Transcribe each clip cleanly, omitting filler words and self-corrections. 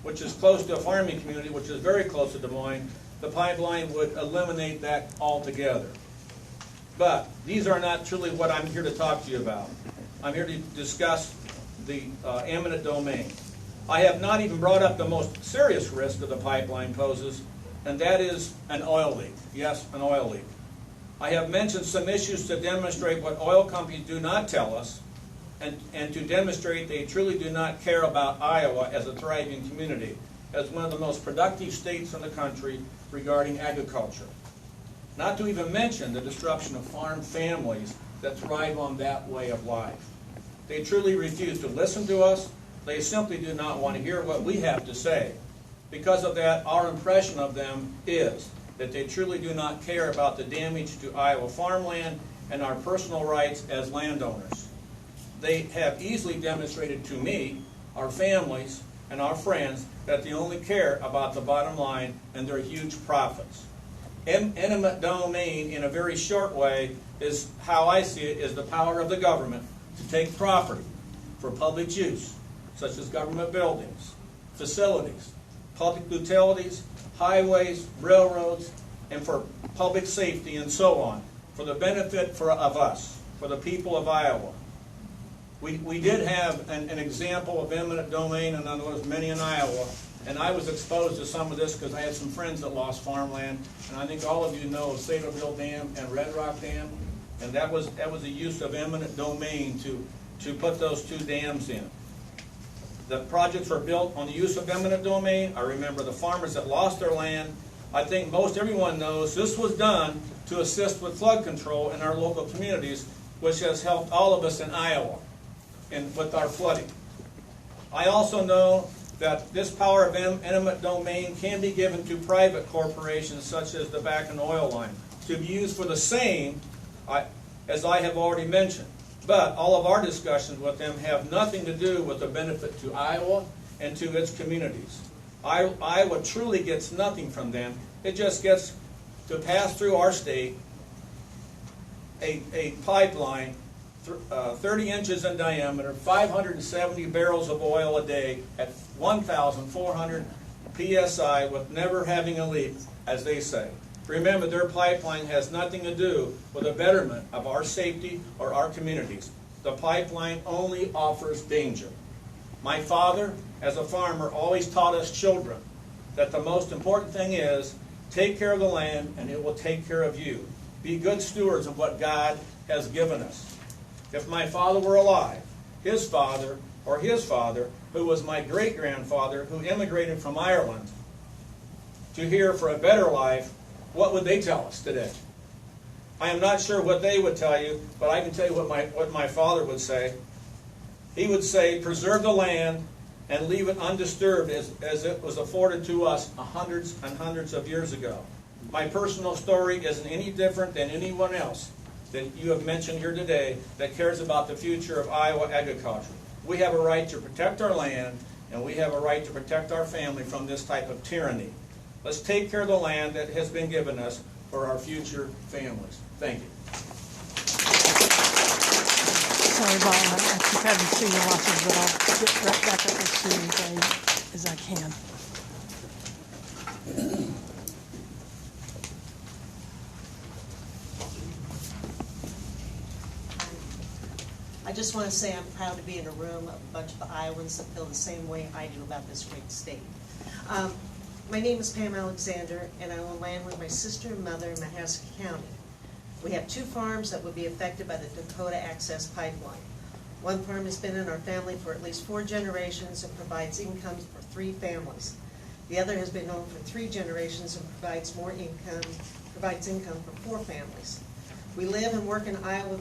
which is close to a farming community, which is very close to Des Moines, the pipeline would eliminate that altogether. But these are not truly what I'm here to talk to you about. I'm here to discuss the eminent domain. I have not even brought up the most serious risk that the pipeline poses, and that is an oil leak. Yes, an oil leak. I have mentioned some issues to demonstrate what oil companies do not tell us, and to demonstrate they truly do not care about Iowa as a thriving community, as one of the most productive states in the country regarding agriculture. Not to even mention the disruption of farm families that thrive on that way of life. They truly refuse to listen to us. They simply do not want to hear what we have to say. Because of that, our impression of them is that they truly do not care about the damage to Iowa farmland and our personal rights as landowners. They have easily demonstrated to me, our families, and our friends that they only care about the bottom line and their huge profits. Eminent domain, in a very short way, is how I see it, is the power of the government to take property for public use, such as government buildings, facilities, public utilities, highways, railroads, and for public safety and so on, for the benefit of us, for the people of Iowa. We did have an example of eminent domain, and there was many in Iowa, and I was exposed to some of this because I had some friends that lost farmland, and I think all of you know of Satorville Dam and Red Rock Dam, and that was the use of eminent domain to put those two dams in. The projects were built on the use of eminent domain. I remember the farmers that lost their land. I think most everyone knows this was done to assist with flood control in our local communities, which has helped all of us in Iowa with our flooding. I also know that this power of eminent domain can be given to private corporations such as the Bakken Oil Line to be used for the same as I have already mentioned. But all of our discussions with them have nothing to do with the benefit to Iowa and to its communities. Iowa truly gets nothing from them. It just gets to pass through our state a pipeline 30 inches in diameter, 570 barrels of oil a day at 1,400 psi with never having a leak, as they say. Remember, their pipeline has nothing to do with the betterment of our safety or our communities. The pipeline only offers danger. My father, as a farmer, always taught us children that the most important thing is take care of the land and it will take care of you. Be good stewards of what God has given us. If my father were alive, his father, who was my great-grandfather, who immigrated from Ireland to here for a better life, what would they tell us today? I am not sure what they would tell you, but I can tell you what my father would say. He would say, preserve the land and leave it undisturbed as it was afforded to us hundreds and hundreds of years ago. My personal story isn't any different than anyone else that you have mentioned here today that cares about the future of Iowa agriculture. We have a right to protect our land, and we have a right to protect our family from this type of tyranny. Let's take care of the land that has been given us for our future families. Thank you. Sorry, Bob, I keep having senior watching, but I'll get right back up as soon as I can. I just want to say I'm proud to be in a room of a bunch of Iowans that feel the same way I do about this great state. My name is Pam Alexander, and I own land with my sister and mother in Mahaska County. We have 2 farms that would be affected by the Dakota Access Pipeline. One farm has been in our family for at least 4 generations and provides income for 3 families. The other has been owned for 3 generations and provides income for 4 families. We live and work in Iowa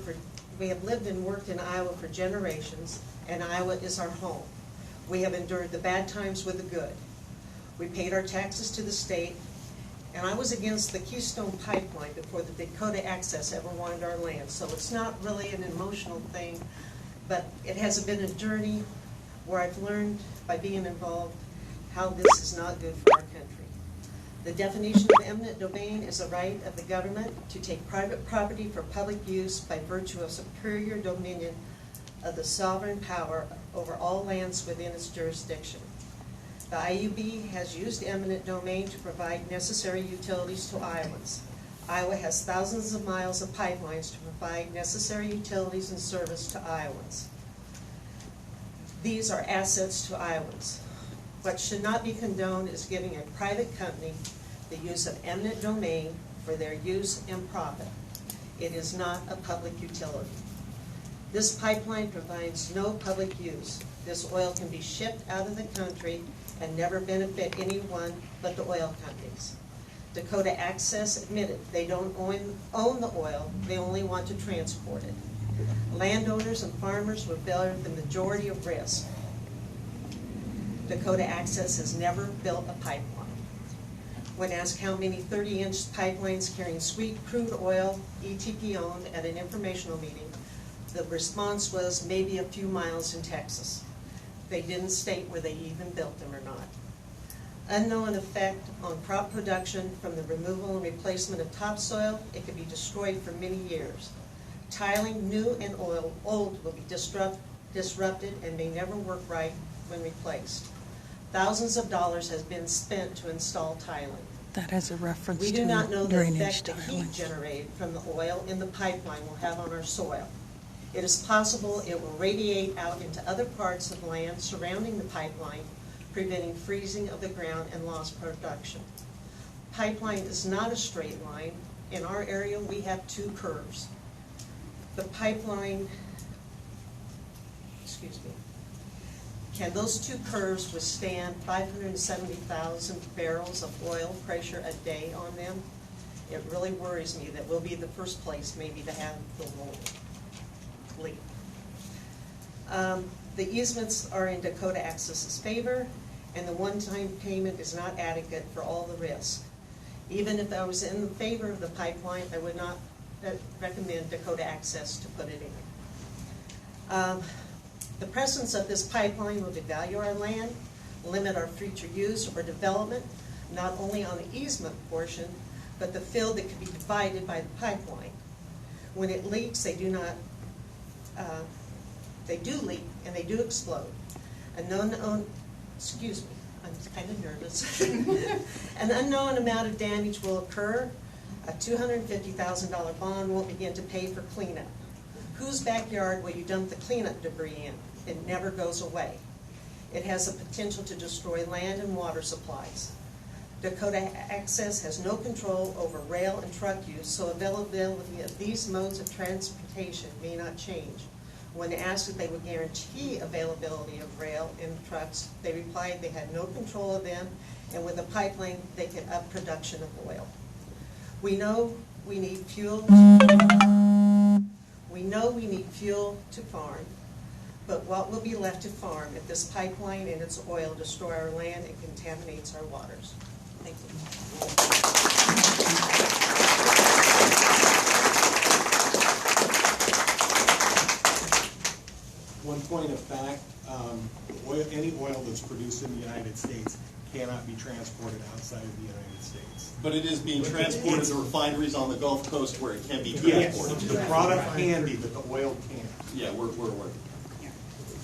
We have lived and worked in Iowa for generations, and Iowa is our home. We have endured the bad times with the good. We paid our taxes to the state, and I was against the Keystone Pipeline before the Dakota Access ever wanted our land. So it's not really an emotional thing, but it has been a journey where I've learned by being involved how this is not good for our country. The definition of eminent domain is a right of the government to take private property for public use by virtue of superior dominion of the sovereign power over all lands within its jurisdiction. The IUB has used eminent domain to provide necessary utilities to Iowans. Iowa has thousands of miles of pipelines to provide necessary utilities and service to Iowans. These are assets to Iowans. What should not be condoned is giving a private company the use of eminent domain for their use and profit. It is not a public utility. This pipeline provides no public use. This oil can be shipped out of the country and never benefit anyone but the oil companies. Dakota Access admitted they don't own the oil, they only want to transport it. Landowners and farmers will bear the majority of risk. Dakota Access has never built a pipeline. When asked how many 30-inch pipelines carrying sweet crude oil ETP owned at an informational meeting, the response was maybe a few miles in Texas. They didn't state where they even built them or not. Unknown effect on crop production from the removal and replacement of topsoil, it could be destroyed for many years. Tiling, new and old, will be disrupted and may never work right when replaced. Thousands of dollars has been spent to install tiling. That has a reference We to do not know the drainage effect the heat tiling. generated from the oil in the pipeline will have on our soil. It is possible it will radiate out into other parts of land surrounding the pipeline, preventing freezing of the ground and lost production. Pipeline is not a straight line. In our area, we have two curves. The pipeline, can those two curves withstand 570,000 barrels of oil pressure a day on them? It really worries me that we'll be the first place maybe to have the leak. The easements are in Dakota Access's favor, and the one-time payment is not adequate for all the risk. Even if I was in favor of the pipeline, I would not recommend Dakota Access to put it in. The presence of this pipeline will devalue our land, limit our future use or development, not only on the easement portion, but the field that could be divided by the pipeline. When it leaks, they do leak and they do explode. I'm kind of nervous. An unknown amount of damage will occur. A $250,000 bond won't begin to pay for cleanup. Whose backyard will you dump the cleanup debris in? It never goes away. It has the potential to destroy land and water supplies. Dakota Access has no control over rail and truck use, so availability of these modes of transportation may not change. When asked if they would guarantee availability of rail and trucks, they replied they had no control of them, and with a pipeline, they could up production of oil. We know we need fuel. We know we need fuel to farm, but what will be left to farm if this pipeline and its oil destroy our land and contaminates our waters? Thank you. One point of fact, any oil that's produced in the United States cannot be transported outside of the United States. But it is being transported to refineries on the Gulf Coast where it can be Yes, transported. the product can be, but the oil can't. Yeah, we're aware.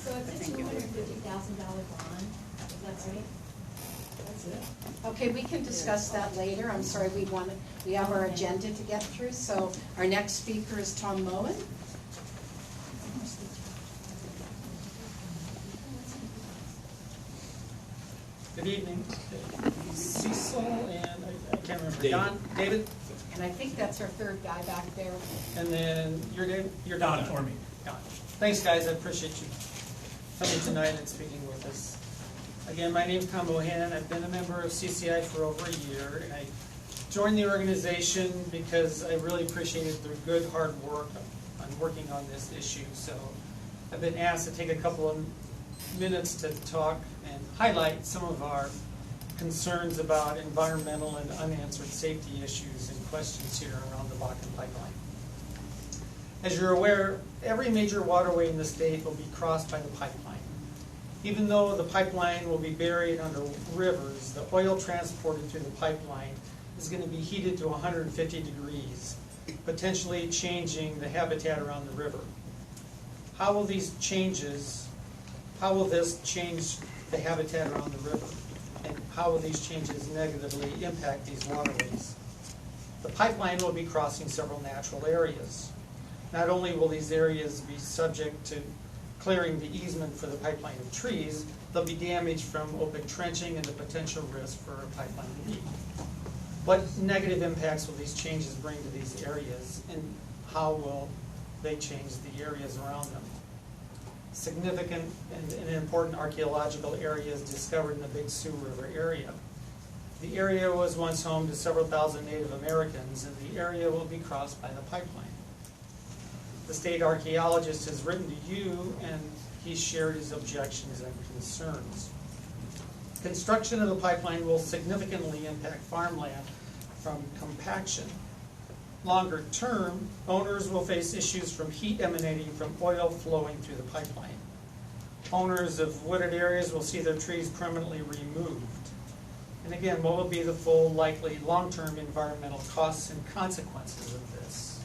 So it's a $250,000 bond, is that right? That's it. Okay, we can discuss that later. I'm sorry, we have our agenda to get through. So our next speaker is Tom Moen. Good evening. Cecil and I can't remember. Don, David, And I think that's our third guy back there. and then you're David. You're Don for me. Don. Thanks, guys. I appreciate you coming tonight and speaking with us. Again, my name's Tom Bohannon. I've been a member of CCI for over a year, and I joined the organization because I really appreciated their good, hard work on working on this issue. So I've been asked to take a couple of minutes to talk and highlight some of our concerns about environmental and unanswered safety issues and questions here around the Bakken pipeline. As you're aware, every major waterway in the state will be crossed by the pipeline. Even though the pipeline will be buried under rivers, the oil transported through the pipeline is going to be heated to 150 degrees, potentially changing the habitat around the river. How will this change the habitat around the river? how will these changes negatively impact these waterways? The pipeline will be crossing several natural areas. Not only will these areas be subject to clearing the easement for the pipeline of trees, they'll be damaged from open trenching and the potential risk for a pipeline leak. What negative impacts will these changes bring to these areas, and how will they change the areas around them? Significant and important archaeological areas discovered in the Big Sioux River area. The area was once home to several thousand Native Americans, and the area will be crossed by the pipeline. The state archaeologist has written to you, and he shared his objections and concerns. Construction of the pipeline will significantly impact farmland from compaction. Longer term, owners will face issues from heat emanating from oil flowing through the pipeline. Owners of wooded areas will see their trees permanently removed. And again, what will be the full, likely, long-term environmental costs and consequences of this?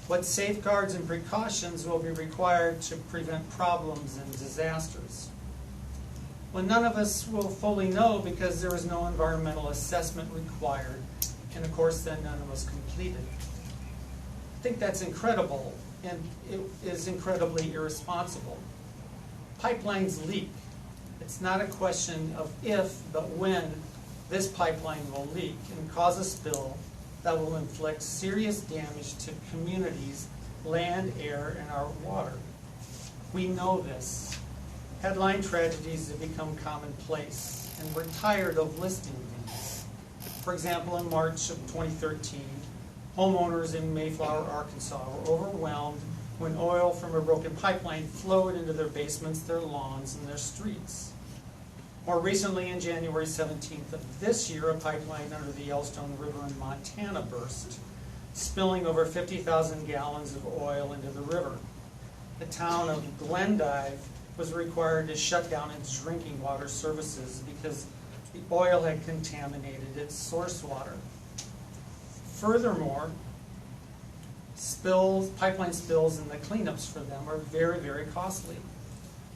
What safeguards and precautions will be required to prevent problems and disasters? Well, none of us will fully know because there is no environmental assessment required, and of course then none of us completed. I think that's incredible, and it is incredibly irresponsible. Pipelines leak. It's not a question of if, but when this pipeline will leak and cause a spill that will inflict serious damage to communities, land, air, and our water. We know this. Headline tragedies have become commonplace, and we're tired of listing these. For example, in March of 2013, homeowners in Mayflower, Arkansas were overwhelmed when oil from a broken pipeline flowed into their basements, their lawns, and their streets. More recently, on January 17th of this year, a pipeline under the Yellowstone River in Montana burst, spilling over 50,000 gallons of oil into the river. The town of Glendive was required to shut down its drinking water services because the oil had contaminated its source water. Furthermore, pipeline spills and the cleanups for them are very, very costly.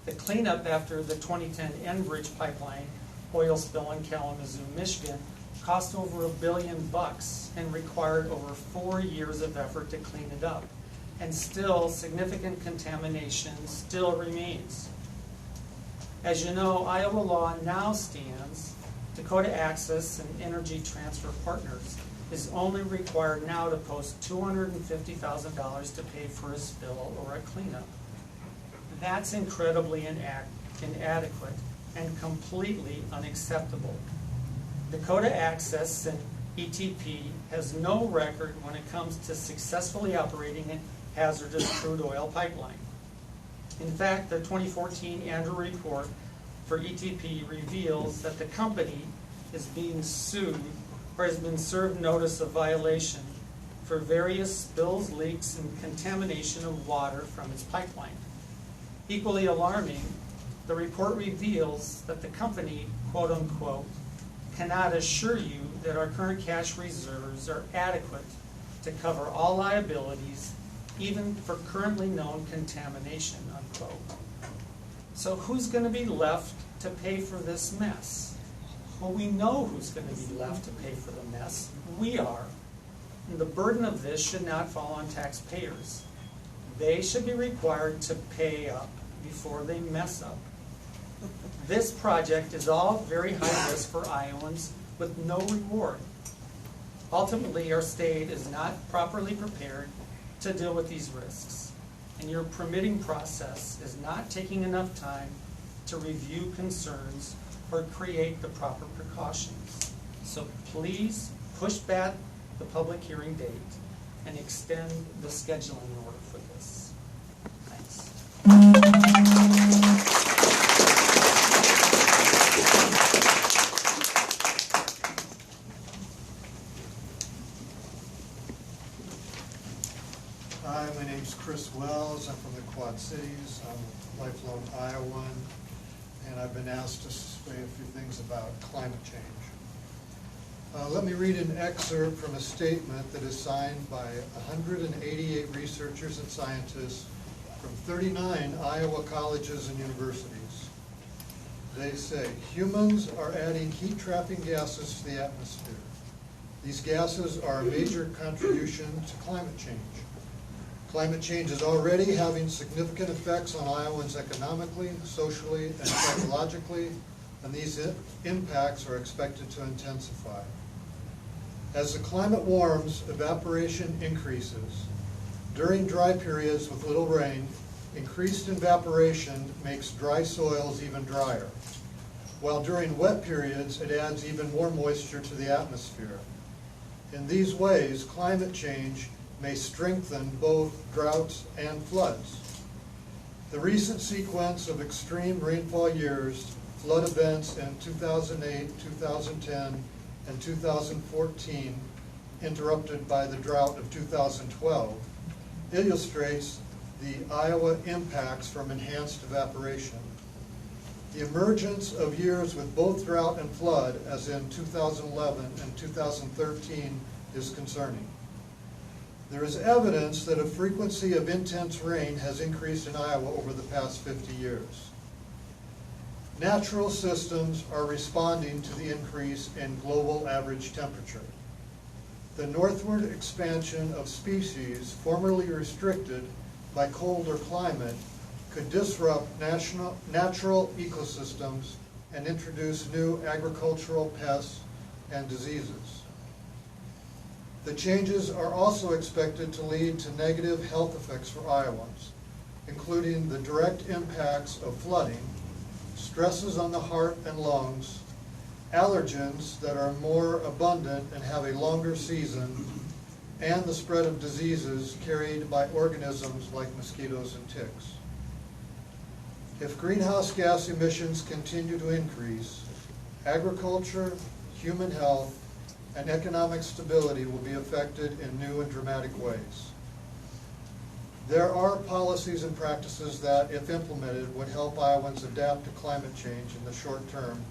The cleanup after the 2010 Enbridge pipeline oil spill in Kalamazoo, Michigan, cost over $1 billion and required over 4 years of effort to clean it up. And still, significant contamination still remains. As you know, Iowa law now stands, Dakota Access and Energy Transfer Partners is only required now to post $250,000 to pay for a spill or a cleanup. That's incredibly inadequate and completely unacceptable. Dakota Access and ETP has no record when it comes to successfully operating a hazardous crude oil pipeline. In fact, the 2014 annual report for ETP reveals that the company is being sued or has been served notice of violation for various spills, leaks, and contamination of water from its pipeline. Equally alarming, the report reveals that the company, quote unquote, cannot assure you that our current cash reserves are adequate to cover all liabilities, even for currently known contamination, unquote. So who's going to be left to pay for this mess? Well, we know who's going to be left to pay for the mess. We are. And the burden of this should not fall on taxpayers. They should be required to pay up before they mess up. This project is all very high risk for Iowans with no reward. Ultimately, our state is not properly prepared to deal with these risks, and your permitting process is not taking enough time to review concerns or create the proper precautions. So please push back the public hearing date and extend the scheduling order for this. Thanks. Hi, my name's Chris Wells. I'm from the Quad Cities. I'm a lifelong Iowan, and I've been asked to say a few things about climate change. Let me read an excerpt from a statement that is signed by 188 researchers and scientists from 39 Iowa colleges and universities. They say, humans are adding heat-trapping gases to the atmosphere. These gases are a major contribution to climate change. Climate change is already having significant effects on Iowans economically, socially, and psychologically, and these impacts are expected to intensify. As the climate warms, evaporation increases. During dry periods with little rain, increased evaporation makes dry soils even drier, while during wet periods it adds even more moisture to the atmosphere. In these ways, climate change may strengthen both droughts and floods. The recent sequence of extreme rainfall years, flood events in 2008, 2010, and 2014, interrupted by the drought of 2012, illustrates the Iowa impacts from enhanced evaporation. The emergence of years with both drought and flood, as in 2011 and 2013, is concerning. There is evidence that a frequency of intense rain has increased in Iowa over the past 50 years. Natural systems are responding to the increase in global average temperature. The northward expansion of species formerly restricted by colder climate could disrupt natural ecosystems and introduce new agricultural pests and diseases. The changes are also expected to lead to negative health effects for Iowans, including the direct impacts of flooding, stresses on the heart and lungs, allergens that are more abundant and have a longer season, and the spread of diseases carried by organisms like mosquitoes and ticks. If greenhouse gas emissions continue to increase, agriculture, human health, and economic stability will be affected in new and dramatic ways. There are policies and practices that, if implemented, would help Iowans adapt to climate change in the short term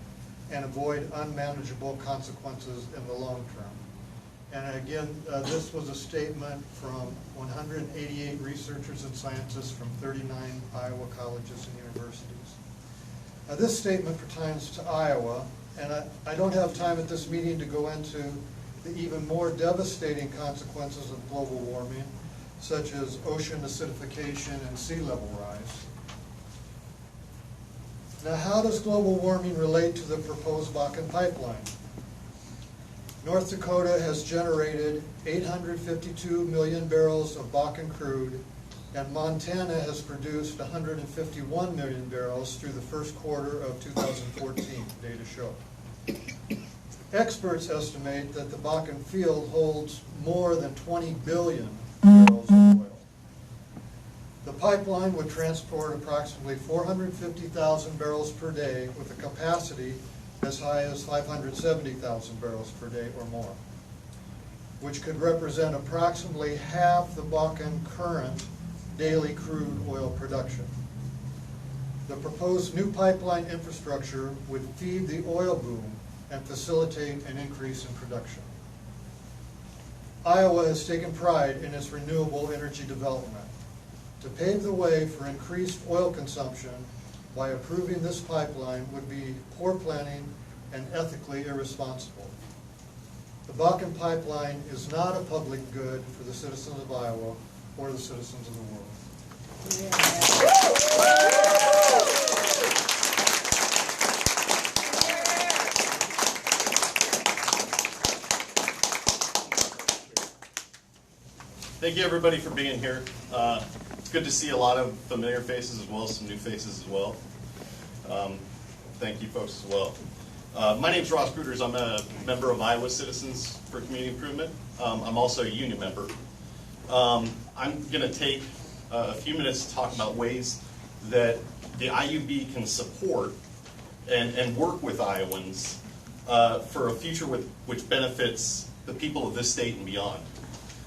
and avoid unmanageable consequences in the long term. And again, this was a statement from 188 researchers and scientists from 39 Iowa colleges and universities. This statement pertains to Iowa, and I don't have time at this meeting to go into the even more devastating consequences of global warming, such as ocean acidification and sea level rise. Now, how does global warming relate to the proposed Bakken pipeline? North Dakota has generated 852 million barrels of Bakken crude, and Montana has produced 151 million barrels through the first quarter of 2014, data show. Experts estimate that the Bakken field holds more than 20 billion barrels of oil. The pipeline would transport approximately 450,000 barrels per day with a capacity as high as 570,000 barrels per day or more, which could represent approximately half the Bakken current daily crude oil production. The proposed new pipeline infrastructure would feed the oil boom and facilitate an increase in production. Iowa has taken pride in its renewable energy development. To pave the way for increased oil consumption by approving this pipeline would be poor planning and ethically irresponsible. The Bakken pipeline is not a public good for the citizens of Iowa or the citizens of the world. Thank you, everybody, for being here. It's good to see a lot of familiar faces as well as some new faces as well. Thank you, folks, as well. My name's Ross Gruters. I'm a member of Iowa Citizens for Community Improvement. I'm also a union member. I'm going to take a few minutes to talk about ways that the IUB can support and work with Iowans for a future which benefits the people of this state and beyond.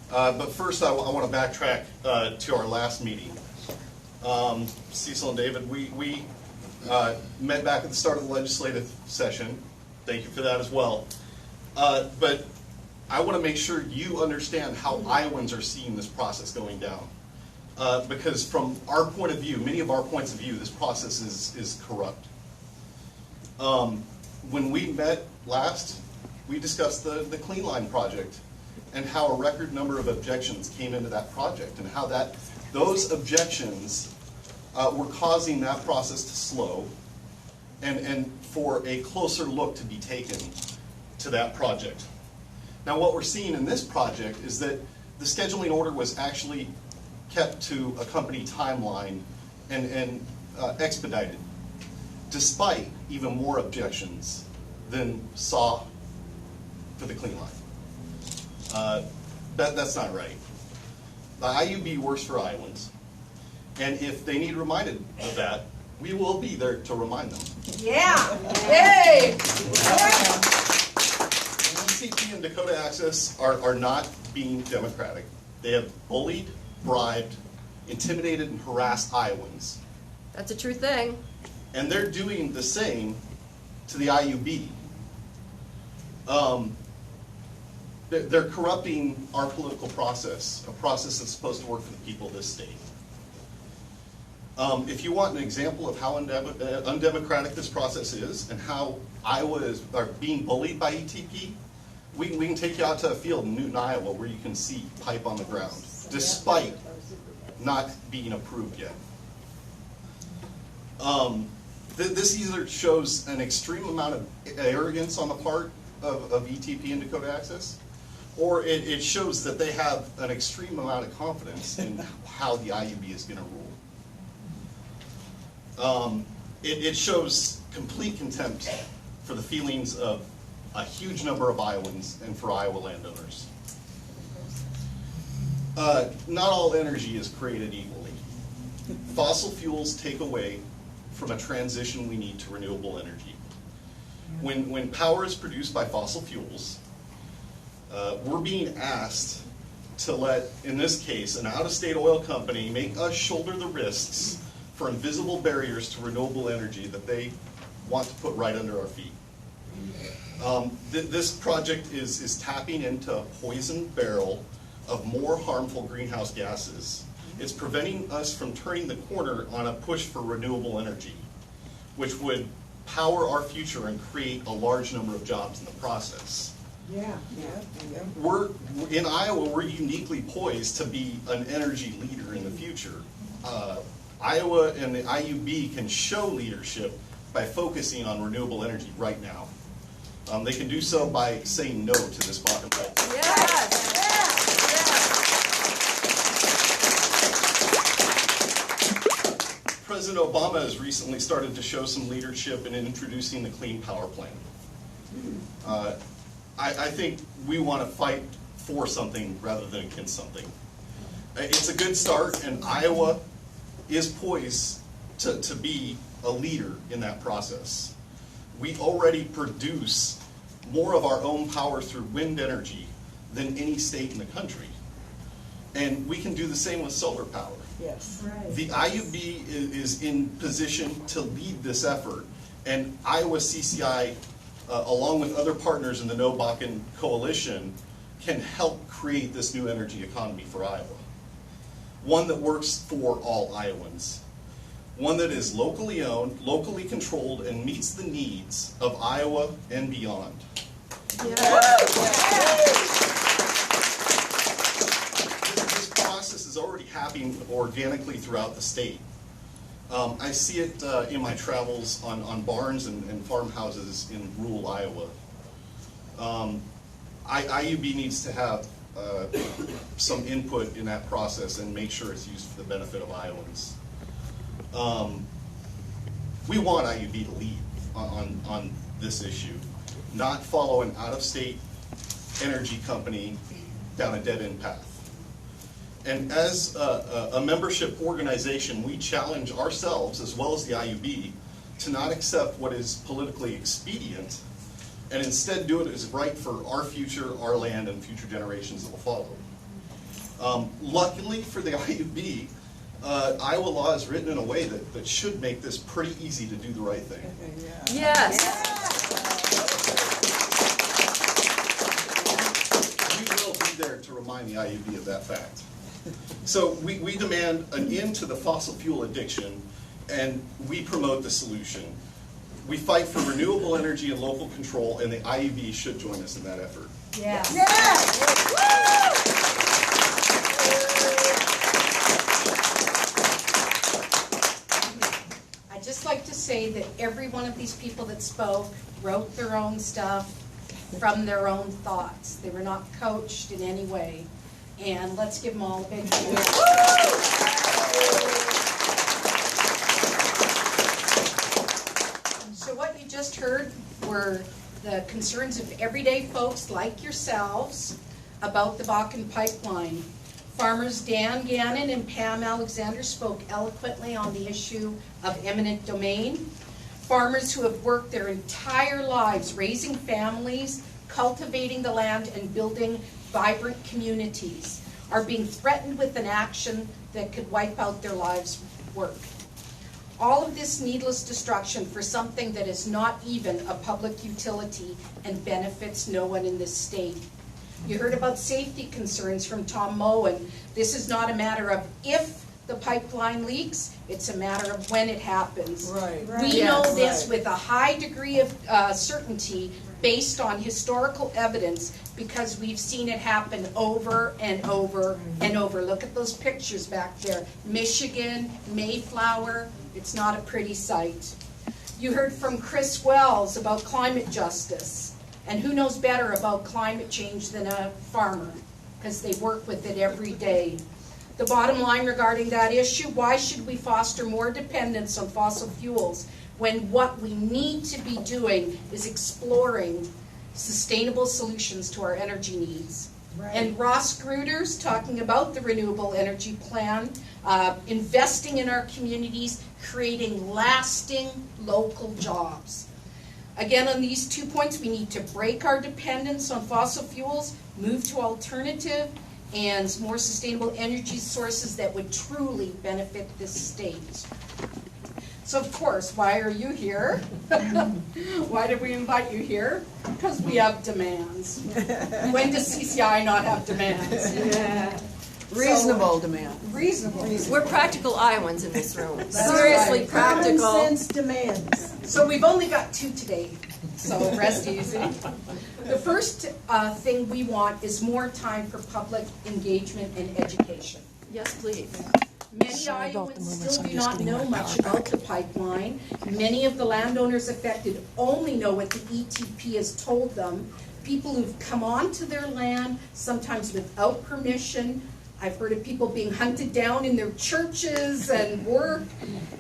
But first, I want to backtrack to our last meeting. Cecil and David, we met back at the start of the legislative session. Thank you for that as well. But I want to make sure you understand how Iowans are seeing this process going down. Because from our point of view, many of our points of view, this process is corrupt. When we met last, we discussed the Clean Line project and how a record number of objections came into that project and how those objections were causing that process to slow and for a closer look to be taken to that project. Now what we're seeing in this project is that the scheduling order was actually kept to a company timeline and expedited, despite even more objections than saw for the Clean Line. That's not right. The IUB works for Iowans, and if they need reminded of that, we will be there to remind them. Yeah! Hey! ECP and Dakota Access are not being democratic. They have bullied, bribed, intimidated, and harassed Iowans. That's a true thing. And they're doing the same to the IUB. They're corrupting our political process, a process that's supposed to work for the people of this state. If you want an example of how undemocratic this process is and how Iowa are being bullied by ETP, we can take you out to a field in Newton, Iowa, where you can see pipe on the ground, despite not being approved yet. This either shows an extreme amount of arrogance on the part of ETP and Dakota Access, or it shows that they have an extreme amount of confidence in how the IUB is going to rule. It shows complete contempt for the feelings of a huge number of Iowans and for Iowa landowners. Not all energy is created equally. Fossil fuels take away from a transition we need to renewable energy. When power is produced by fossil fuels, we're being asked to let, in this case, an out-of-state oil company make us shoulder the risks for invisible barriers to renewable energy that they want to put right under our feet. This project is tapping into a poison barrel of more harmful greenhouse gases. It's preventing us from turning the corner on a push for renewable energy, which would power our future and create a large number of jobs in the process. We're in Iowa, we're uniquely poised to be an energy leader in the future. Iowa and the IUB can show leadership by focusing on renewable energy right now. They can do so by saying no to this bottom bill. President Obama has recently started to show some leadership in introducing the Clean Power Plan. I think we want to fight for something rather than against something. It's a good start, and Iowa is poised to be a leader in that process. We already produce more of our own power through wind energy than any state in the country. And we can do the same with solar power. Yes. The IUB is in position to lead this effort, and Iowa CCI, along with other partners in the No Bakken Coalition, can help create this new energy economy for Iowa. One that works for all Iowans. One that is locally owned, locally controlled, and meets the needs of Iowa and beyond. This process is already happening organically throughout the state. I see it in my travels on barns and farmhouses in rural Iowa. IUB needs to have some input in that process and make sure it's used for the benefit of Iowans. We want IUB to lead on this issue, not follow an out-of-state energy company down a dead-end path. And as a membership organization, we challenge ourselves, as well as the IUB, to not accept what is politically expedient, and instead do it as right for our future, our land, and future generations that will follow. Luckily for the IUB, Iowa law is written in a way that should make this pretty easy to do the right thing. Yes. We will be there to remind the IUB of that fact. So we demand an end to the fossil fuel addiction, and we promote the solution. We fight for renewable energy and local control, and the IUB should join us in that effort. Yes. I'd just like to say that every one of these people that spoke wrote their own stuff from their own thoughts. They were not coached in any way. And let's give them all a big hand. So what you just heard were the concerns of everyday folks like yourselves about the Bakken pipeline. Farmers Dan Gannon and Pam Alexander spoke eloquently on the issue of eminent domain. Farmers who have worked their entire lives raising families, cultivating the land, and building vibrant communities are being threatened with an action that could wipe out their lives' work. All of this needless destruction for something that is not even a public utility and benefits no one in this state. You heard about safety concerns from Tom Moen. This is not a matter of if the pipeline leaks, it's a matter of when it happens. Right. We know this with a high degree of certainty based on historical evidence because we've seen it happen over and over and over. Look at those pictures back there. Michigan, Mayflower, it's not a pretty sight. You heard from Chris Wells about climate justice. And who knows better about climate change than a farmer, because they work with it every day. The bottom line regarding that issue, why should we foster more dependence on fossil fuels when what we need to be doing is exploring sustainable solutions to our energy needs? Right. And Ross Gruder's talking about the renewable energy plan, investing in our communities, creating lasting local jobs. Again, on these 2 points, we need to break our dependence on fossil fuels, move to alternative and more sustainable energy sources that would truly benefit this state. So, of course, why are you here? Why did we invite you here? Because we have demands. When does CCI not have demands? Yeah. Reasonable demand. Reasonable. We're practical Iowans in this room. Seriously practical. Common sense demands. So we've only got 2 today, so rest easy. The first thing we want is more time for public engagement and education. Yes, please. Many Iowans still do not know much about the pipeline. Many of the landowners affected only know what the ETP has told them. People who've come onto their land, sometimes without permission. I've heard of people being hunted down in their churches and work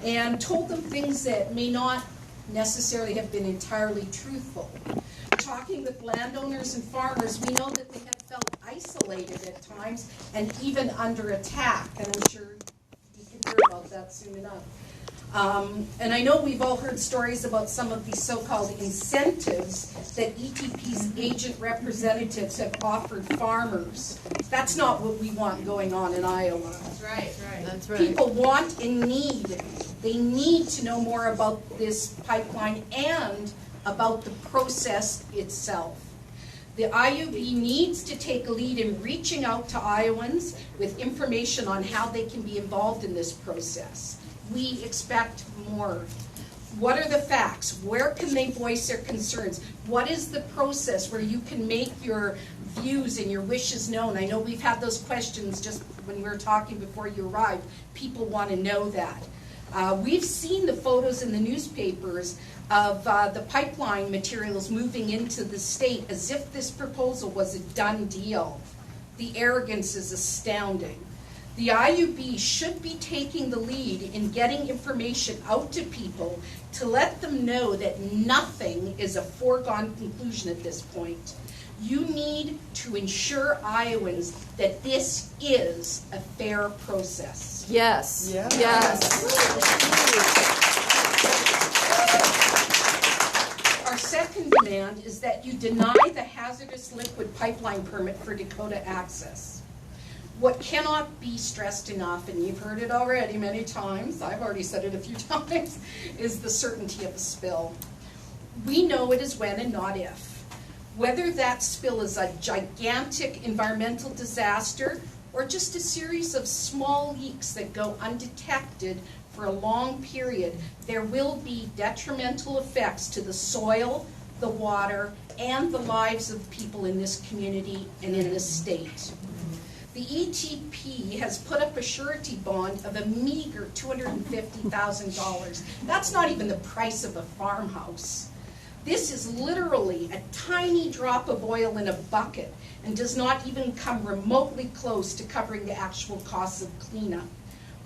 and told them things that may not necessarily have been entirely truthful. Talking with landowners and farmers, we know that they have felt isolated at times and even under attack, and I'm sure you can hear about that soon enough. And I know we've all heard stories about some of these so-called incentives that ETP's agent representatives have offered farmers. That's not what we want going on in Iowa. That's right. That's right. People want and need. They need to know more about this pipeline and about the process itself. The IUB needs to take a lead in reaching out to Iowans with information on how they can be involved in this process. We expect more. What are the facts? Where can they voice their concerns? What is the process where you can make your views and your wishes known? I know we've had those questions just when we were talking before you arrived. People want to know that. We've seen the photos in the newspapers of the pipeline materials moving into the state as if this proposal was a done deal. The arrogance is astounding. The IUB should be taking the lead in getting information out to people to let them know that nothing is a foregone conclusion at this point. You need to ensure Iowans that this is a fair process. Yes. Yeah. Yes. Our second demand is that you deny the hazardous liquid pipeline permit for Dakota Access. What cannot be stressed enough, and you've heard it already many times, I've already said it a few times, is the certainty of a spill. We know it is when and not if. Whether that spill is a gigantic environmental disaster or just a series of small leaks that go undetected for a long period, there will be detrimental effects to the soil, the water, and the lives of people in this community and in this state. The ETP has put up a surety bond of a meager $250,000. That's not even the price of a farmhouse. This is literally a tiny drop of oil in a bucket and does not even come remotely close to covering the actual costs of cleanup.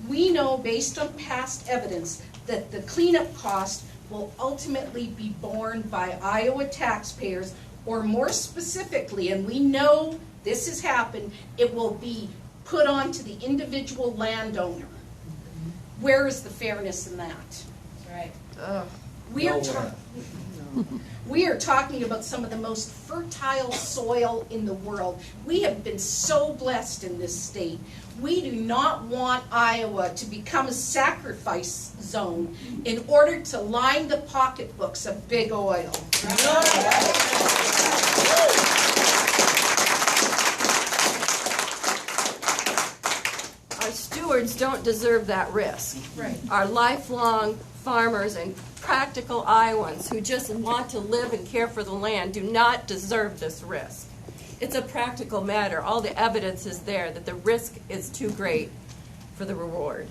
We know, based on past evidence, that the cleanup cost will ultimately be borne by Iowa taxpayers, or more specifically, and we know this has happened, it will be put onto the individual landowner. Where is the fairness in that? Right. We are talking about some of the most fertile soil in the world. We have been so blessed in this state. We do not want Iowa to become a sacrifice zone in order to line the pocketbooks of big oil. Our stewards don't deserve that risk. Right. Our lifelong farmers and practical Iowans who just want to live and care for the land do not deserve this risk. It's a practical matter. All the evidence is there that the risk is too great for the reward.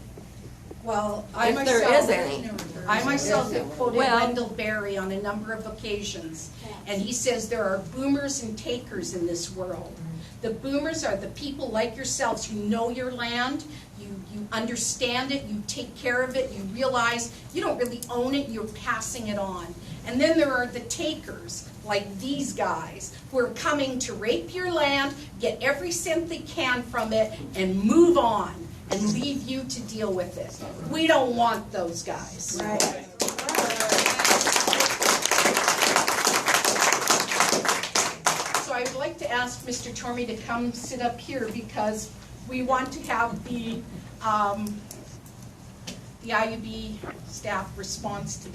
Well, If there is any. I myself have quoted Well- Wendell Berry on a number of occasions, and he says there are boomers and takers in this world. The boomers are the people like yourselves who know your land, you understand it, you take care of it, you realize you don't really own it, you're passing it on. And then there are the takers, like these guys, who are coming to rape your land, get every cent they can from it, and move on, and leave you to deal with it. We don't want those guys. Right. So I would like to ask Mr. Tormey to come sit up here because we want to have the IUB staff response to this.